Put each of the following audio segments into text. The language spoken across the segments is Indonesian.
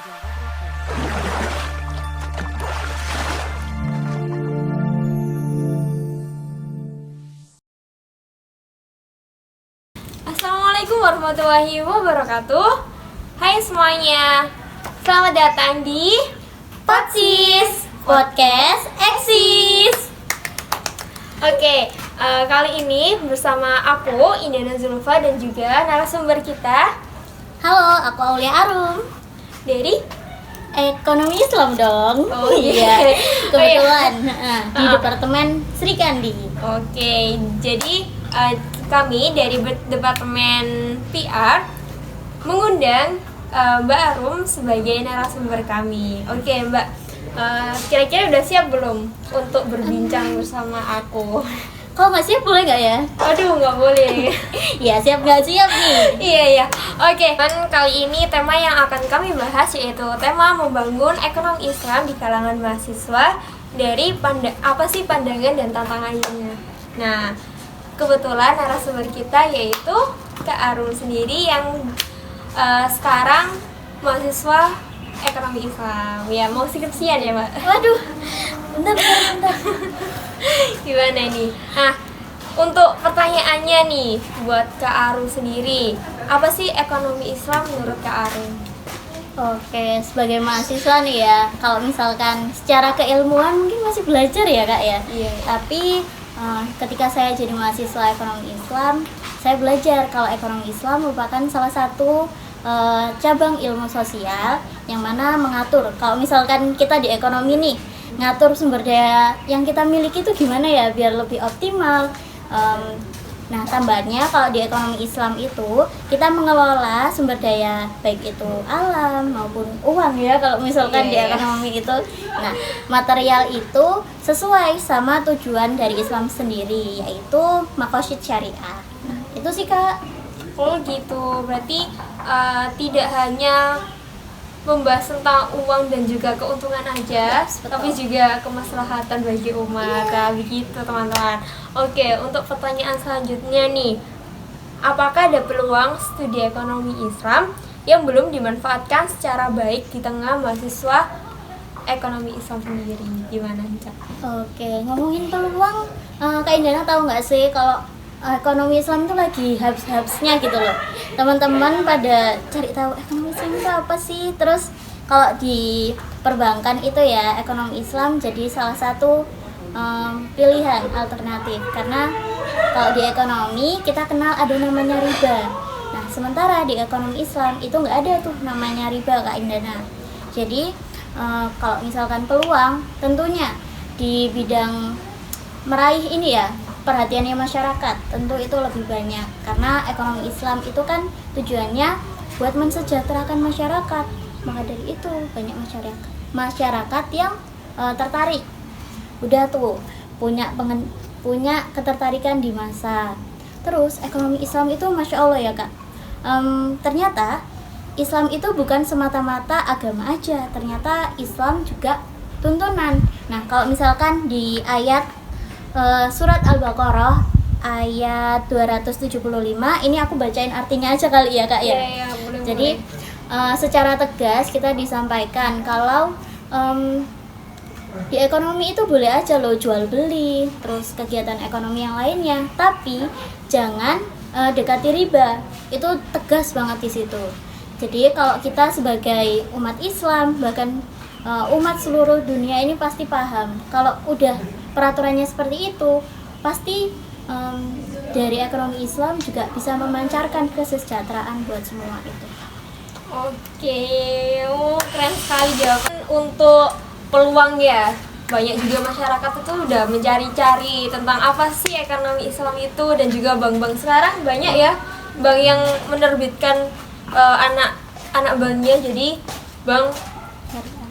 Assalamualaikum warahmatullahi wabarakatuh. Hai semuanya, selamat datang di Potsis Podcast Eksis. Oke, kali ini bersama aku Indana Zulfa dan juga narasumber kita. Halo, aku Aulia Arum Dari Ekonomi Islam dong. Oh iya. Kebetulan di Departemen Sri Kandi. Oke, jadi kami dari Departemen PR mengundang Mbak Arum sebagai narasumber kami. Oke Mbak, kira-kira udah siap belum untuk berbincang bersama aku? Kalau nggak siap boleh nggak ya? Aduh, nggak boleh. Ya siap nggak siap nih. Iya. Oke, kan kali ini tema yang akan kami bahas yaitu tema membangun ekonomi Islam di kalangan mahasiswa dari apa sih pandangan dan tantangannya. Nah, kebetulan narasumber kita yaitu Kak Arum sendiri yang sekarang mahasiswa ekonomi Islam. Ya, mau skripsian ya, Mbak? Waduh, bentar. Gimana nih? Nah, untuk pertanyaannya nih buat Kak Arum sendiri, apa sih ekonomi Islam menurut Kak Arum? Oke, sebagai mahasiswa nih ya, kalau misalkan secara keilmuan mungkin masih belajar ya Kak ya. Iya. Tapi ketika saya jadi mahasiswa ekonomi Islam, saya belajar kalau ekonomi Islam merupakan salah satu cabang ilmu sosial yang mana mengatur kalau misalkan kita di ekonomi nih ngatur sumber daya yang kita miliki itu gimana ya biar lebih optimal. Nah, tambahannya kalau di ekonomi Islam itu kita mengelola sumber daya baik itu alam maupun uang ya kalau misalkan di ekonomi itu. Nah, material itu sesuai sama tujuan dari Islam sendiri yaitu maqasid syariah. Nah, itu sih Kak. Oh gitu, berarti tidak hanya membahas tentang uang dan juga keuntungan aja, Yes, betul. tapi juga kemaslahatan bagi umat. Nah, begitu teman-teman. Oke, untuk pertanyaan selanjutnya nih, apakah ada peluang studi ekonomi Islam yang belum dimanfaatkan secara baik di tengah mahasiswa ekonomi Islam sendiri? Gimana nih, Kak? Oke, ngomongin peluang, Kak Indana tahu nggak sih kalau ekonomi Islam itu lagi habis-habisnya gitu loh. Teman-teman pada cari tahu ekonomi Islam itu apa sih. Terus kalau di perbankan itu ya ekonomi Islam jadi salah satu pilihan alternatif karena kalau di ekonomi kita kenal ada namanya riba. Nah, sementara di ekonomi Islam itu nggak ada tuh namanya riba Kak Indana. Jadi kalau misalkan peluang tentunya di bidang meraih ini ya perhatiannya masyarakat tentu itu lebih banyak karena ekonomi Islam itu kan tujuannya buat mensejahterakan masyarakat. Maka dari itu banyak masyarakat yang tertarik udah tuh punya ketertarikan di masa. Terus ekonomi Islam itu masya Allah ya Kak, ternyata Islam itu bukan semata-mata agama aja, ternyata Islam juga tuntunan. Nah, kalau misalkan di ayat surat Al-Baqarah ayat 275 ini aku bacain artinya aja kali ya Kak ya. Iya, boleh. Jadi secara tegas kita disampaikan kalau di ekonomi itu boleh aja loh jual beli, terus kegiatan ekonomi yang lainnya, tapi jangan dekati riba. Itu tegas banget di situ. Jadi kalau kita sebagai umat Islam bahkan umat seluruh dunia ini pasti paham kalau udah peraturannya seperti itu pasti dari ekonomi Islam juga bisa memancarkan kesejahteraan buat semua itu. Oke, keren sekali jawaban untuk peluang ya. Banyak juga masyarakat itu udah mencari-cari tentang apa sih ekonomi Islam itu dan juga bank-bank sekarang banyak ya bank yang menerbitkan anak banknya jadi bank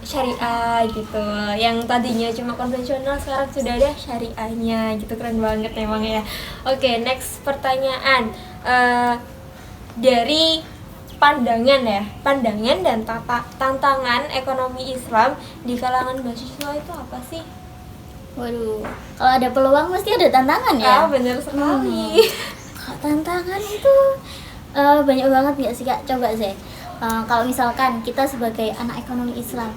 syariah gitu, yang tadinya cuma konvensional sekarang sudah ada syariahnya gitu. Keren banget memang ya. Oke, next pertanyaan, dari pandangan dan tantangan ekonomi Islam di kalangan mahasiswa itu apa sih? Waduh, kalau ada peluang mesti ada tantangan ya. Bener sekali. Kalau tantangan itu banyak banget nggak sih Kak? Coba sih. kalau misalkan kita sebagai anak ekonomi Islam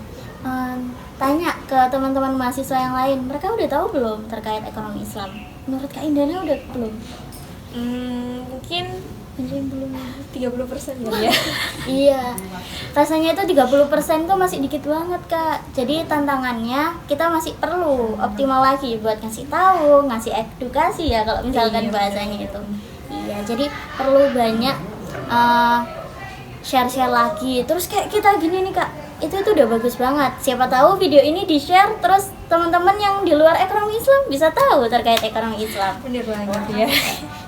tanya ke teman-teman mahasiswa yang lain, mereka udah tahu belum terkait ekonomi Islam? Menurut Kak Indana udah belum? Mungkin Belum. 30% kali ya. Iya, rasanya itu 30% tuh masih dikit banget Kak. Jadi tantangannya kita masih perlu optimal lagi buat ngasih tahu, ngasih edukasi ya kalau misalkan Iya, bahasanya itu. Iya, jadi perlu banyak share-share lagi. Terus kayak kita gini nih Kak, itu udah bagus banget. Siapa tahu video ini di-share, terus teman-teman yang di luar ekonomi Islam bisa tahu terkait ekonomi Islam. Bener banget ya.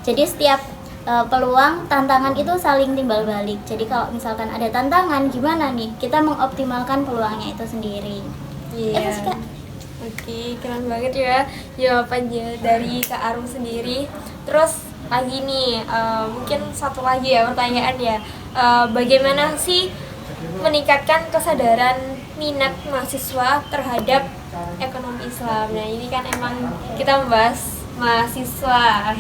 Jadi setiap peluang, tantangan itu saling timbal balik. Jadi kalau misalkan ada tantangan, gimana nih kita mengoptimalkan peluangnya itu sendiri. Iya. Itu sih Kak. Oke, keren banget ya jawabannya dari Kak Arum sendiri. Terus lagi nih, mungkin satu lagi ya pertanyaan ya. Bagaimana sih meningkatkan kesadaran minat mahasiswa terhadap ekonomi Islam? Nah ini kan emang kita membahas mahasiswa.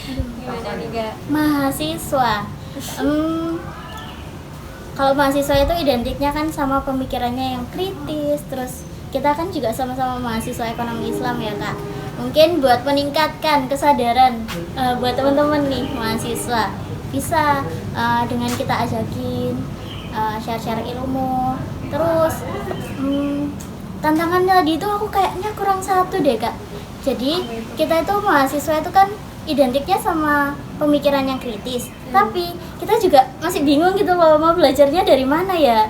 Gimana nih Kak? Mahasiswa. Kalau mahasiswa itu identiknya kan sama pemikirannya yang kritis. Terus kita kan juga sama-sama mahasiswa ekonomi Islam ya Kak. Mungkin buat meningkatkan kesadaran buat teman-teman nih mahasiswa, bisa dengan kita ajakin share-share ilmu. Terus tantangannya tadi itu aku kayaknya kurang satu deh Kak. Jadi kita itu mahasiswa itu kan identiknya sama pemikiran yang kritis, tapi kita juga masih bingung gitu loh mau belajarnya dari mana ya,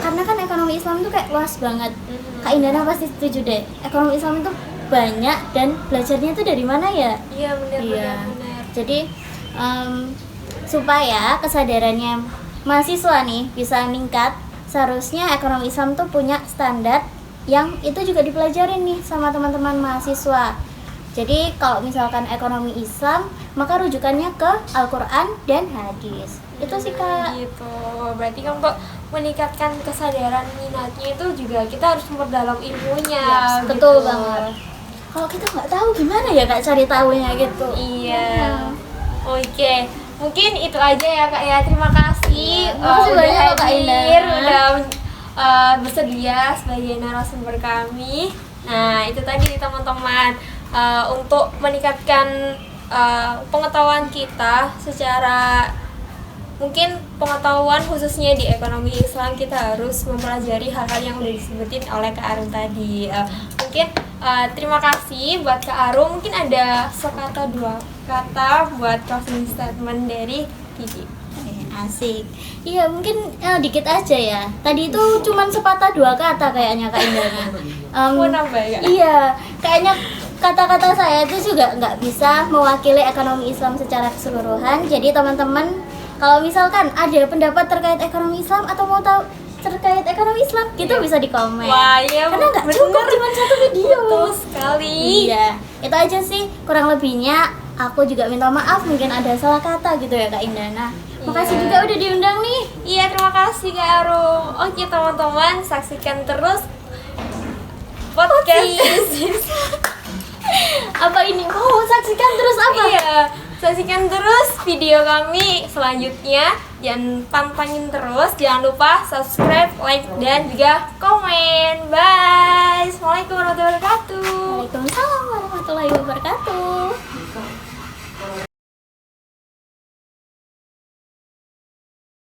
karena kan ekonomi Islam itu kayak luas banget. Kak Indana pasti setuju deh, ekonomi Islam itu banyak dan belajarnya itu dari mana ya. Iya benar. Jadi supaya kesadarannya mahasiswa nih bisa meningkat, seharusnya ekonomi Islam tuh punya standar yang itu juga dipelajarin nih sama teman-teman mahasiswa. Jadi kalau misalkan ekonomi Islam, maka rujukannya ke Al-Quran dan hadis. Itu sih Kak. Gitu. Berarti kan untuk meningkatkan kesadaran minatnya itu juga kita harus memperdalam ilmunya. Ya, gitu. betul banget. Kalau kita nggak tahu gimana ya Kak cari tahunya gitu. Iya. Oke. Mungkin itu aja ya Kak ya. Terima kasih. Makasih Udah banyak Kak hadir, Indah. udah bersedia sebagai narasumber kami. Nah itu tadi teman-teman. Untuk meningkatkan pengetahuan kita secara mungkin pengetahuan khususnya di ekonomi Islam, kita harus mempelajari hal-hal yang udah disebutin oleh Kak Arum tadi. Mungkin terima kasih buat Kak Arum. Mungkin ada sekata dua kata buat closing statement dari Kiki. Asik. Iya mungkin dikit aja ya. Tadi itu cuman sepatah dua kata kayaknya Kak Indana. Mau nambah ya? Iya, kayaknya kata-kata saya itu juga nggak bisa mewakili ekonomi Islam secara keseluruhan. Jadi teman-teman, kalau misalkan ada pendapat terkait ekonomi Islam atau mau tahu terkait ekonomi Islam, gitu bisa di komen. Wah, iya, Karena nggak cukup cuma satu video. Betul sekali. Iya, itu aja sih kurang lebihnya. Aku juga minta maaf mungkin ada salah kata gitu ya Kak Indana. Makasih Iya. juga udah diundang nih. Iya, terima kasih Kak Arum. Oke teman-teman, saksikan terus podcast. Apa ini? Oh, saksikan terus apa? Iya, saksikan terus video kami selanjutnya. Jangan pantengin terus, jangan lupa subscribe, like, dan juga komen. Bye. Assalamualaikum warahmatullahi wabarakatuh. Waalaikumsalam warahmatullahi wabarakatuh.